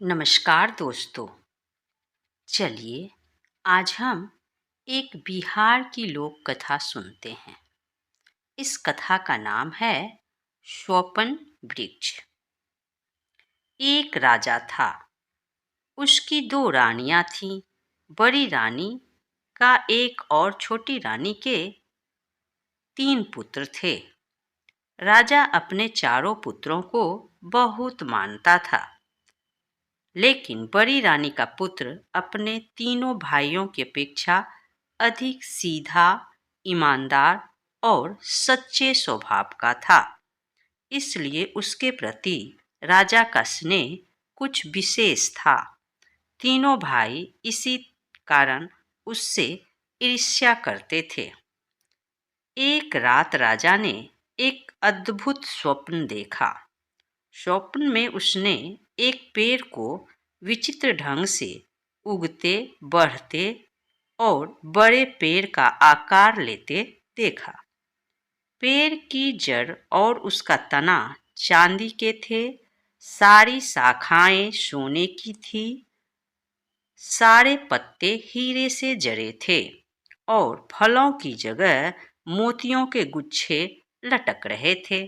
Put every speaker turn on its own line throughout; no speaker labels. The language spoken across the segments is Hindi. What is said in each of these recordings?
नमस्कार दोस्तों। चलिए आज हम एक बिहार की लोक कथा सुनते हैं। इस कथा का नाम है शोपन वृक्ष। एक राजा था, उसकी दो रानियां थीं। बड़ी रानी का एक और छोटी रानी के 3 पुत्र थे। राजा अपने चारों पुत्रों को बहुत मानता था, लेकिन बड़ी रानी का पुत्र अपने तीनों भाइयों की अपेक्षा अधिक सीधा, ईमानदार और सच्चे स्वभाव का था। इसलिए उसके प्रति राजा का स्नेह कुछ विशेष था। तीनों भाई इसी कारण उससे ईर्ष्या करते थे। एक रात राजा ने एक अद्भुत स्वप्न देखा। स्वप्न में उसने एक पेड़ को विचित्र ढंग से उगते, बढ़ते और बड़े पेड़ का आकार लेते देखा। पेड़ की जड़ और उसका तना चांदी के थे, सारी शाखाएं सोने की थी, सारे पत्ते हीरे से जड़े थे और फलों की जगह मोतियों के गुच्छे लटक रहे थे।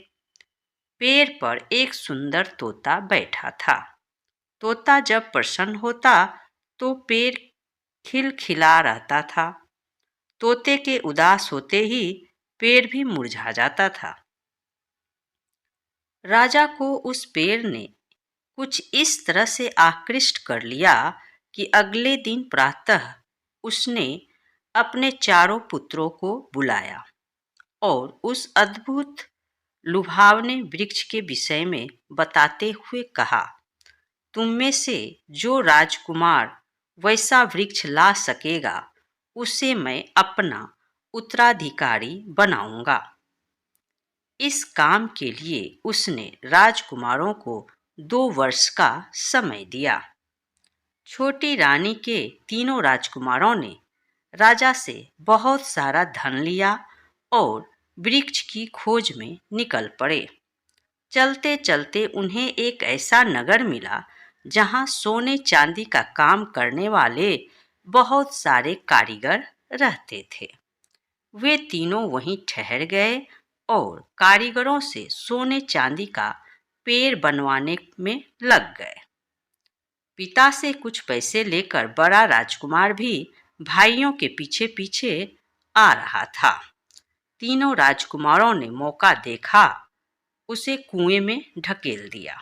पेड़ पर एक सुंदर तोता बैठा था। तोता जब प्रसन्न होता तो पेड़ खिलखिला रहता था। तोते के उदास होते ही पेड़ भी मुरझा जाता था। राजा को उस पेड़ ने कुछ इस तरह से आकृष्ट कर लिया कि अगले दिन प्रातः उसने अपने चारों पुत्रों को बुलाया और उस अद्भुत लुभावने वृक्ष के विषय में बताते हुए कहा, तुम में से जो राजकुमार वैसा वृक्ष ला सकेगा उसे मैं अपना उत्तराधिकारी बनाऊंगा। इस काम के लिए उसने राजकुमारों को 2 वर्ष का समय दिया। छोटी रानी के तीनों राजकुमारों ने राजा से बहुत सारा धन लिया और वृक्ष की खोज में निकल पड़े। चलते चलते उन्हें एक ऐसा नगर मिला जहां सोने चांदी का काम करने वाले बहुत सारे कारीगर रहते थे। वे तीनों वहीं ठहर गए और कारीगरों से सोने चांदी का पेड़ बनवाने में लग गए। पिता से कुछ पैसे लेकर बड़ा राजकुमार भी भाइयों के पीछे पीछे आ रहा था। तीनों राजकुमारों ने मौका देखा, उसे कुएं में ढकेल दिया।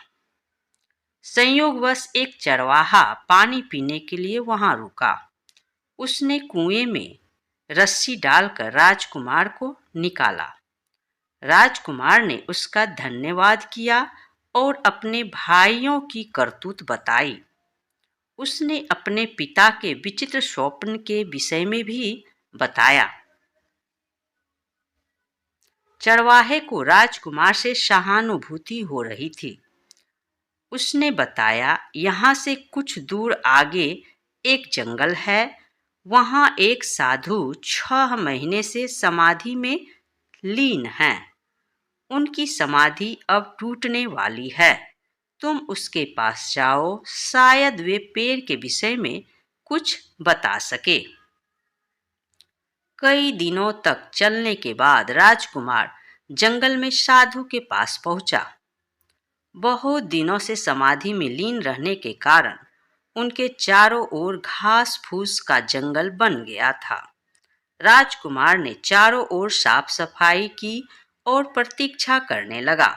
संयोगवश एक चरवाहा पानी पीने के लिए वहां रुका। उसने कुएं में रस्सी डालकर राजकुमार को निकाला। राजकुमार ने उसका धन्यवाद किया और अपने भाइयों की करतूत बताई। उसने अपने पिता के विचित्र स्वप्न के विषय में भी बताया। चरवाहे को राजकुमार से सहानुभूति हो रही थी। उसने बताया, यहाँ से कुछ दूर आगे एक जंगल है, वहां एक साधु 6 महीने से समाधि में लीन हैं। उनकी समाधि अब टूटने वाली है। तुम उसके पास जाओ, शायद वे पेड़ के विषय में कुछ बता सके। कई दिनों तक चलने के बाद राजकुमार जंगल में साधु के पास पहुंचा। बहुत दिनों से समाधि में लीन रहने के कारण उनके चारों ओर घास फूस का जंगल बन गया था। राजकुमार ने चारों ओर साफ सफाई की और प्रतीक्षा करने लगा।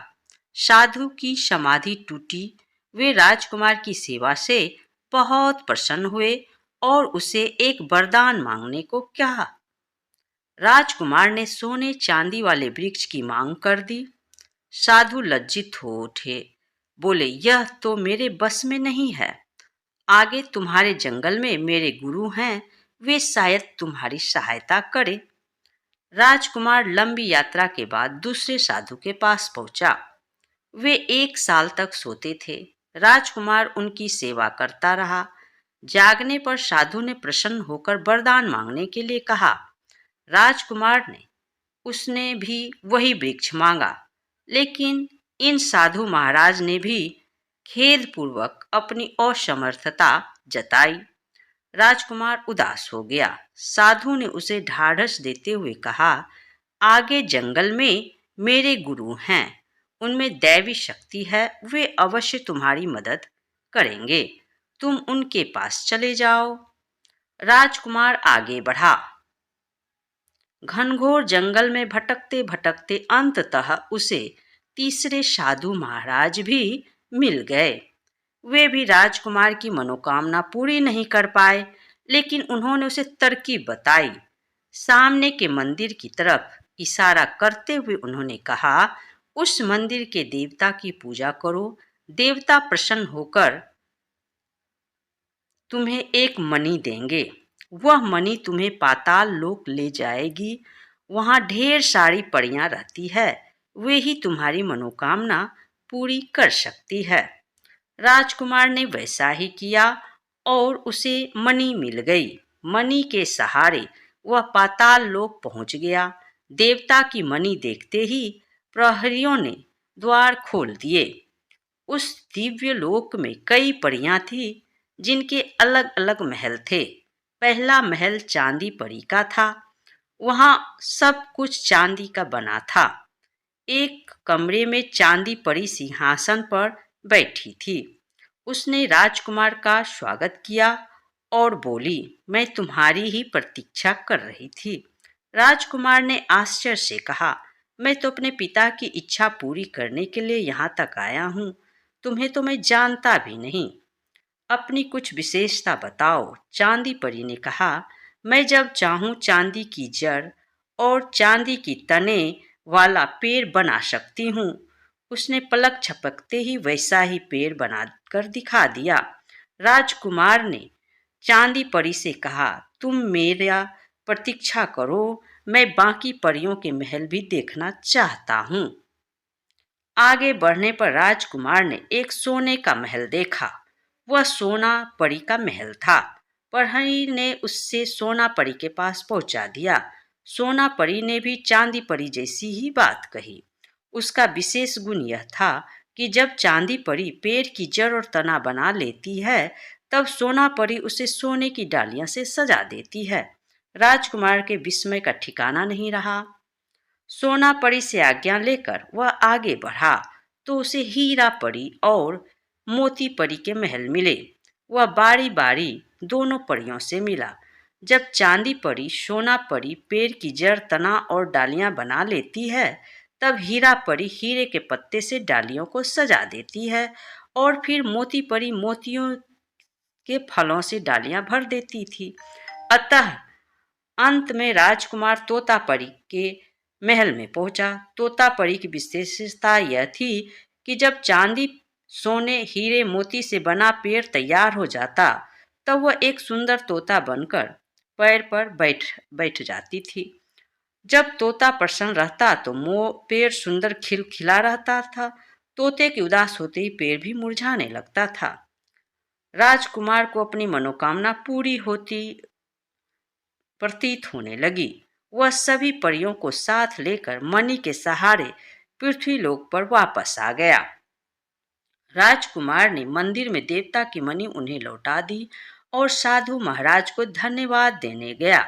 साधु की समाधि टूटी। वे राजकुमार की सेवा से बहुत प्रसन्न हुए और उसे एक वरदान मांगने को कहा। राजकुमार ने सोने चांदी वाले वृक्ष की मांग कर दी। साधु लज्जित हो उठे, बोले, यह तो मेरे बस में नहीं है। आगे तुम्हारे जंगल में मेरे गुरु हैं, वे शायद तुम्हारी सहायता करें। राजकुमार लंबी यात्रा के बाद दूसरे साधु के पास पहुंचा। वे 1 साल तक सोते थे। राजकुमार उनकी सेवा करता रहा। जागने पर साधु ने प्रसन्न होकर वरदान मांगने के लिए कहा। राजकुमार ने उसने भी वही वृक्ष मांगा, लेकिन इन साधु महाराज ने भी खेदपूर्वक अपनी असमर्थता जताई। राजकुमार उदास हो गया। साधु ने उसे ढाढ़स देते हुए कहा, आगे जंगल में मेरे गुरु हैं, उनमें दैवी शक्ति है, वे अवश्य तुम्हारी मदद करेंगे, तुम उनके पास चले जाओ। राजकुमार आगे बढ़ा। घनघोर जंगल में भटकते भटकते अंततः उसे तीसरे साधु महाराज भी मिल गए। वे भी राजकुमार की मनोकामना पूरी नहीं कर पाए, लेकिन उन्होंने उसे तरकीब बताई। सामने के मंदिर की तरफ इशारा करते हुए उन्होंने कहा, उस मंदिर के देवता की पूजा करो, देवता प्रसन्न होकर तुम्हें एक मणि देंगे। वह मणि तुम्हें पाताल लोक ले जाएगी। वहां ढेर सारी परियां रहती है, वे ही तुम्हारी मनोकामना पूरी कर सकती है। राजकुमार ने वैसा ही किया और उसे मणि मिल गई। मणि के सहारे वह पाताल लोक पहुंच गया। देवता की मणि देखते ही प्रहरियों ने द्वार खोल दिए। उस दिव्य लोक में कई परियां थी, जिनके अलग अलग महल थे। पहला महल चांदी परी का था। वहां सब कुछ चांदी का बना था। एक कमरे में चांदी परी सिंहासन पर बैठी थी। उसने राजकुमार का स्वागत किया और बोली, मैं तुम्हारी ही प्रतीक्षा कर रही थी। राजकुमार ने आश्चर्य से कहा, मैं तो अपने पिता की इच्छा पूरी करने के लिए यहाँ तक आया हूँ। तुम्हें तो मैं जानता भी नहीं। अपनी कुछ विशेषता बताओ। चांदी परी ने कहा, मैं जब चाहूं चांदी की जड़ और चांदी की तने वाला पेड़ बना सकती हूँ। उसने पलक झपकते ही वैसा ही पेड़ बनाकर दिखा दिया। राजकुमार ने चांदी परी से कहा, तुम मेरा प्रतीक्षा करो, मैं बाकी परियों के महल भी देखना चाहता हूँ। आगे बढ़ने पर राजकुमार ने एक सोने का महल देखा। वह सोना परी का महल था। प्रहरी ने उससे सोना परी के पास पहुंचा दिया। सोना परी ने भी चांदी परी जैसी ही बात कही। उसका विशेष गुण यह था कि जब चांदी परी पेड़ की जड़ और तना बना लेती है, तब सोना परी उसे सोने की डालियां से सजा देती है। राजकुमार के विस्मय का ठिकाना नहीं रहा। सोना परी से आज्ञा लेकर वह आगे बढ़ा तो उसे हीरा परी और मोती परी के महल मिले। वह बारी बारी दोनों परियों से मिला। जब चांदी परी सोना परी पेड़ की जड़ तना और डालियां बना लेती है, तब हीरा परी हीरे के पत्ते से डालियों को सजा देती है और फिर मोती परी मोतियों के फलों से डालियां भर देती थी। अतः अंत में राजकुमार तोतापरी के महल में पहुंचा। तोतापरी की विशेषता यह थी कि जब चांदी सोने हीरे मोती से बना पेड़ तैयार हो जाता, तब वह एक सुंदर तोता बनकर पैर पर बैठ जाती थी। जब तोता प्रसन्न रहता तो पेड़ सुंदर खिलखिला रहता था। तोते के उदास होते ही पेड़ भी मुरझाने लगता था। राजकुमार को अपनी मनोकामना पूरी होती प्रतीत होने लगी। वह सभी परियों को साथ लेकर मणि के सहारे पृथ्वीलोक पर वापस आ गया। राजकुमार ने मंदिर में देवता की मणि उन्हें लौटा दी और साधु महाराज को धन्यवाद देने गया।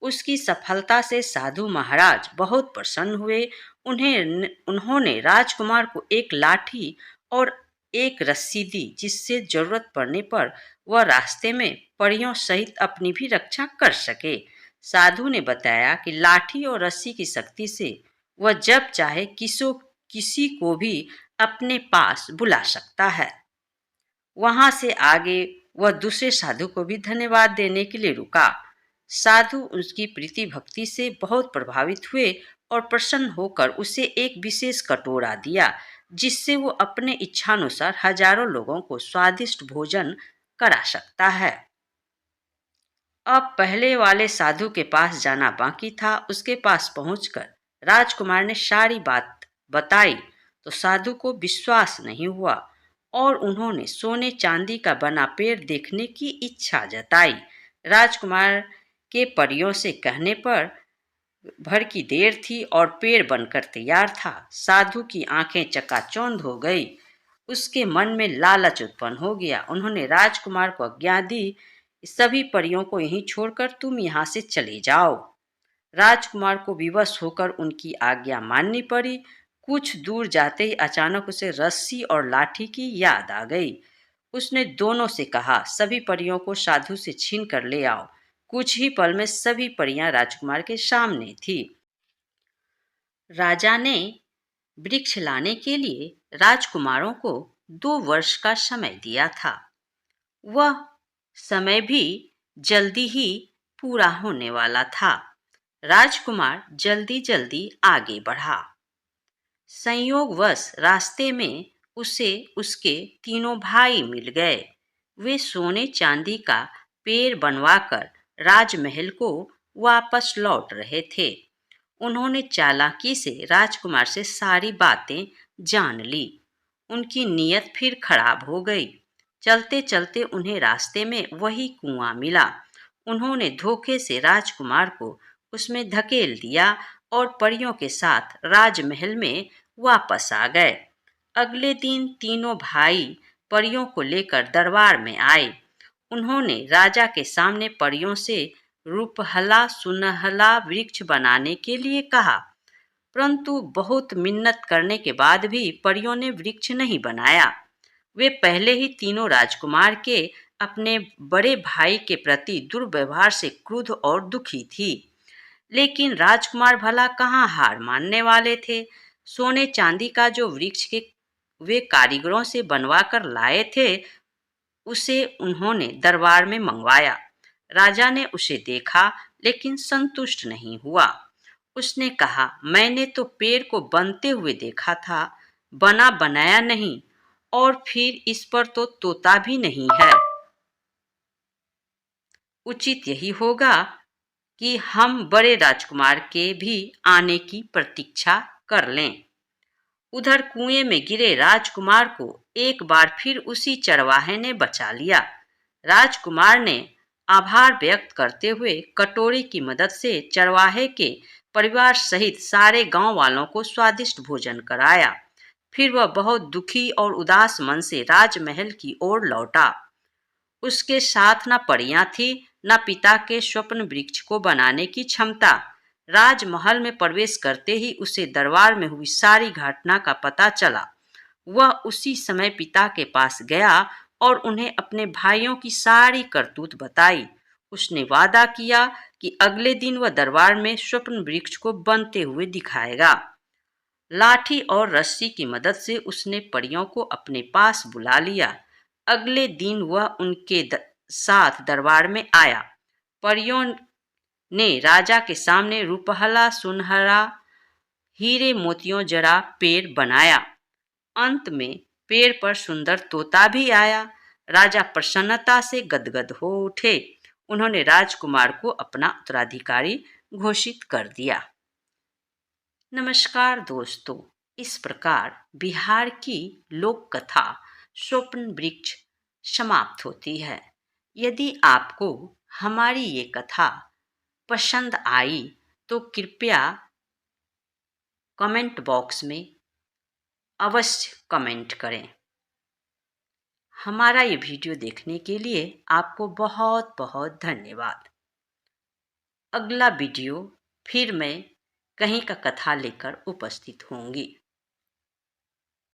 उसकी सफलता से साधु महाराज बहुत प्रसन्न हुए। उन्होंने राजकुमार को एक लाठी और एक रस्सी दी, जिससे जरूरत पड़ने पर वह रास्ते में परियों सहित अपनी भी रक्षा कर सके। साधु ने बताया कि लाठी और रस्सी की शक्ति से वह जब चाहे किसी को भी अपने पास बुला सकता है। वहां से आगे वह दूसरे साधु को भी धन्यवाद देने के लिए रुका। साधु उसकी प्रीति भक्ति से बहुत प्रभावित हुए और प्रसन्न होकर उसे एक विशेष कटोरा दिया, जिससे वो अपने इच्छानुसार हजारों लोगों को स्वादिष्ट भोजन करा सकता है। अब पहले वाले साधु के पास जाना बाकी था। उसके पास पहुंचकर राजकुमार ने सारी बात बताई तो साधु को विश्वास नहीं हुआ और उन्होंने सोने चांदी का बना पेड़ देखने की इच्छा जताई। राजकुमार के परियों से कहने पर भर की देर थी और पेड़ बनकर तैयार था। साधु की आंखें चकाचौंध हो गई। उसके मन में लालच उत्पन्न हो गया। उन्होंने राजकुमार को आज्ञा दी, सभी परियों को यहीं छोड़कर तुम यहाँ से चले जाओ। राजकुमार को विवश होकर उनकी आज्ञा माननी पड़ी। कुछ दूर जाते ही अचानक उसे रस्सी और लाठी की याद आ गई। उसने दोनों से कहा, सभी परियों को साधु से छीन कर ले आओ। कुछ ही पल में सभी परियां राजकुमार के सामने थी। राजा ने वृक्ष लाने के लिए राजकुमारों को 2 वर्ष का समय दिया था। वह समय भी जल्दी ही पूरा होने वाला था। राजकुमार जल्दी जल्दी आगे बढ़ा। संयोगवश रास्ते में उसे उसके तीनों भाई मिल गए। वे सोने चांदी का पेड़ बनवाकर राजमहल को वापस लौट रहे थे। उन्होंने चालाकी से राजकुमार से सारी बातें जान ली। उनकी नीयत फिर खराब हो गई। चलते चलते उन्हें रास्ते में वही कुआं मिला। उन्होंने धोखे से राजकुमार को उसमें धकेल दिया और परियों के साथ राजमहल में वापस आ गए। अगले दिन तीनों भाई परियों को लेकर दरबार में आए। उन्होंने राजा के सामने परियों से रूपहला सुनहला वृक्ष बनाने के लिए कहा, परंतु बहुत मिन्नत करने के बाद भी परियों ने वृक्ष नहीं बनाया। वे पहले ही तीनों राजकुमार के अपने बड़े भाई के प्रति दुर्व्यवहार से क्रुद्ध और दुखी थी। लेकिन राजकुमार भला कहाँ हार मानने वाले थे। सोने चांदी का जो वृक्ष के वे कारीगरों से बनवा कर लाए थे, उसे उन्होंने दरबार में मंगवाया। राजा ने उसे देखा लेकिन संतुष्ट नहीं हुआ। उसने कहा, मैंने तो पेड़ को बनते हुए देखा था, बना बनाया नहीं, और फिर इस पर तो तोता भी नहीं है। उचित यही होगा कि हम बड़े राजकुमार के भी आने की प्रतीक्षा कर लें। उधर कुएं में गिरे राजकुमार को एक बार फिर उसी चरवाहे ने बचा लिया। राजकुमार ने आभार व्यक्त करते हुए कटोरी की मदद से चरवाहे के परिवार सहित सारे गांव वालों को स्वादिष्ट भोजन कराया। फिर वह बहुत दुखी और उदास मन से राजमहल की ओर लौटा। उसके साथ न परियां थी, न पिता के स्वप्न वृक्ष को बनाने की क्षमता। राजमहल में प्रवेश करते ही उसे दरबार में हुई सारी घटना का पता चला। वह उसी समय पिता के पास गया और उन्हें अपने भाइयों की सारी करतूत बताई। उसने वादा किया कि अगले दिन वह दरबार में स्वप्न वृक्ष को बनते हुए दिखाएगा। लाठी और रस्सी की मदद से उसने परियों को अपने पास बुला लिया। अगले दिन वह उनके साथ दरबार में आया। परियों ने राजा के सामने रूपहला सुनहरा हीरे मोतियों जड़ा पेड़ बनाया। अंत में पेड़ पर सुंदर तोता भी आया। राजा प्रसन्नता से गदगद हो उठे। उन्होंने राजकुमार को अपना उत्तराधिकारी घोषित कर दिया। नमस्कार दोस्तों, इस प्रकार बिहार की लोक कथा स्वप्न वृक्ष समाप्त होती है। यदि आपको हमारी ये कथा पसंद आई तो कृपया कमेंट बॉक्स में अवश्य कमेंट करें। हमारा ये वीडियो देखने के लिए आपको बहुत बहुत धन्यवाद। अगला वीडियो फिर मैं कहीं का कथा लेकर उपस्थित होंगी।